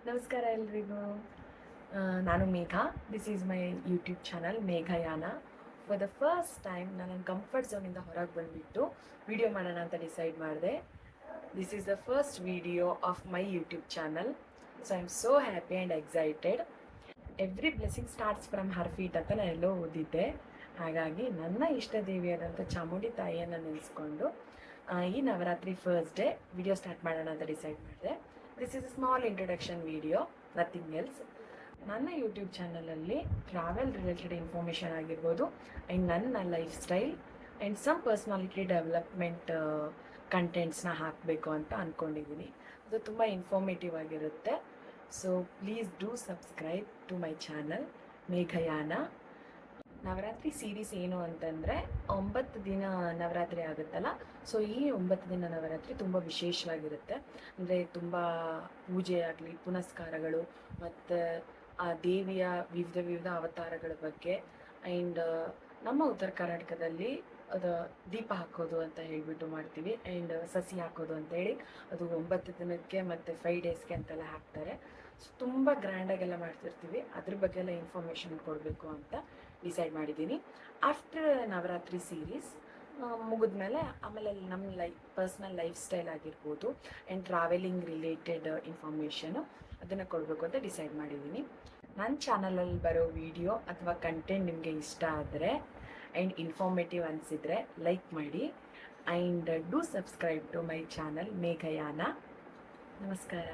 ನಮಸ್ಕಾರ ಎಲ್ರಿಗೂ. ನಾನು Megha. This is my YouTube channel ಮೇಘಯಾನ. For the first time ನಾನು ನನ್ನ ಕಂಫರ್ಟ್ ಝೋನಿಂದ ಹೊರಗೆ ಬಂದುಬಿಟ್ಟು ವಿಡಿಯೋ ಮಾಡೋಣ ಅಂತ ಡಿಸೈಡ್ ಮಾಡಿದೆ. This is the first video of my YouTube channel. So I am so happy and excited. Every blessing starts from her feet ಅಂತ ನಾನು ಎಲ್ಲೋ ಓದಿದ್ದೆ. ಹಾಗಾಗಿ ನನ್ನ ಇಷ್ಟ ದೇವಿಯಾದಂಥ ಚಾಮುಂಡಿ ತಾಯಿಯನ್ನು ನೆನೆಸ್ಕೊಂಡು ಈ Navratri first day video start ಮಾಡೋಣ ಅಂತ ಡಿಸೈಡ್ ಮಾಡಿದೆ. This is a small introduction video, nothing else. ನನ್ನ ಯೂಟ್ಯೂಬ್ ಚಾನಲಲ್ಲಿ ಟ್ರಾವೆಲ್ ರಿಲೇಟೆಡ್ ಇನ್ಫಾರ್ಮೇಷನ್ ಆಗಿರ್ಬೋದು ಆ್ಯಂಡ್ ನನ್ನ lifestyle and some personality development ಕಂಟೆಂಟ್ಸ್ನ ಹಾಕಬೇಕು ಅಂತ ಅಂದ್ಕೊಂಡಿದ್ದೀನಿ. ಅದು ತುಂಬ ಇನ್ಫಾರ್ಮೇಟಿವ್ ಆಗಿರುತ್ತೆ. So please do subscribe to my channel ಮೇಘಯಾನ. ನವರಾತ್ರಿ ಸೀರೀಸ್ ಏನು ಅಂತಂದರೆ 9 ದಿನ ನವರಾತ್ರಿ ಆಗುತ್ತಲ್ಲ. ಸೊ ಈ 9 ದಿನ ನವರಾತ್ರಿ ತುಂಬ ವಿಶೇಷವಾಗಿರುತ್ತೆ. ಅಂದರೆ ತುಂಬ ಪೂಜೆ ಆಗಲಿ, ಪುನಸ್ಕಾರಗಳು ಮತ್ತು ಆ ದೇವಿಯ ವಿವಿಧ ಅವತಾರಗಳ ಬಗ್ಗೆ. ಆ್ಯಂಡ್ ನಮ್ಮ ಉತ್ತರ ಕರ್ನಾಟಕದಲ್ಲಿ ಅದು ದೀಪ ಹಾಕೋದು ಅಂತ ಹೇಳಿಬಿಟ್ಟು ಮಾಡ್ತೀವಿ. ಆ್ಯಂಡ್ ಸಸಿ ಹಾಕೋದು ಅಂತೇಳಿ ಅದು 9 ದಿನಕ್ಕೆ ಮತ್ತು 5 ಡೇಸ್ಗೆ ಅಂತೆಲ್ಲ ಹಾಕ್ತಾರೆ. ಸೊ ತುಂಬ ಗ್ರ್ಯಾಂಡಾಗೆಲ್ಲ ಮಾಡ್ತಿರ್ತೀವಿ. ಅದ್ರ ಬಗ್ಗೆ ಎಲ್ಲ ಇನ್ಫಾರ್ಮೇಷನ್ ಕೊಡಬೇಕು ಅಂತ ಡಿಸೈಡ್ ಮಾಡಿದ್ದೀನಿ. ಆಫ್ಟರ್ ನವರಾತ್ರಿ ಸೀರೀಸ್ ಮುಗಿದ್ಮೇಲೆ ಆಮೇಲೆ ನಮ್ಮ ಪರ್ಸ್ನಲ್ ಲೈಫ್ ಸ್ಟೈಲ್ ಆಗಿರ್ಬೋದು ಆ್ಯಂಡ್ ಟ್ರಾವೆಲಿಂಗ್ ರಿಲೇಟೆಡ್ ಇನ್ಫಾರ್ಮೇಷನು ಅದನ್ನು ಕೊಡಬೇಕು ಅಂತ ಡಿಸೈಡ್ ಮಾಡಿದ್ದೀನಿ. ನನ್ನ ಚಾನಲಲ್ಲಿ ಬರೋ ವಿಡಿಯೋ ಅಥವಾ ಕಂಟೆಂಟ್ ನಿಮಗೆ ಇಷ್ಟ ಆದರೆ ಆ್ಯಂಡ್ ಇನ್ಫಾರ್ಮೇಟಿವ್ ಅನಿಸಿದರೆ ಲೈಕ್ ಮಾಡಿ and do subscribe to my channel ಮೇಘಯಾನ. ನಮಸ್ಕಾರ.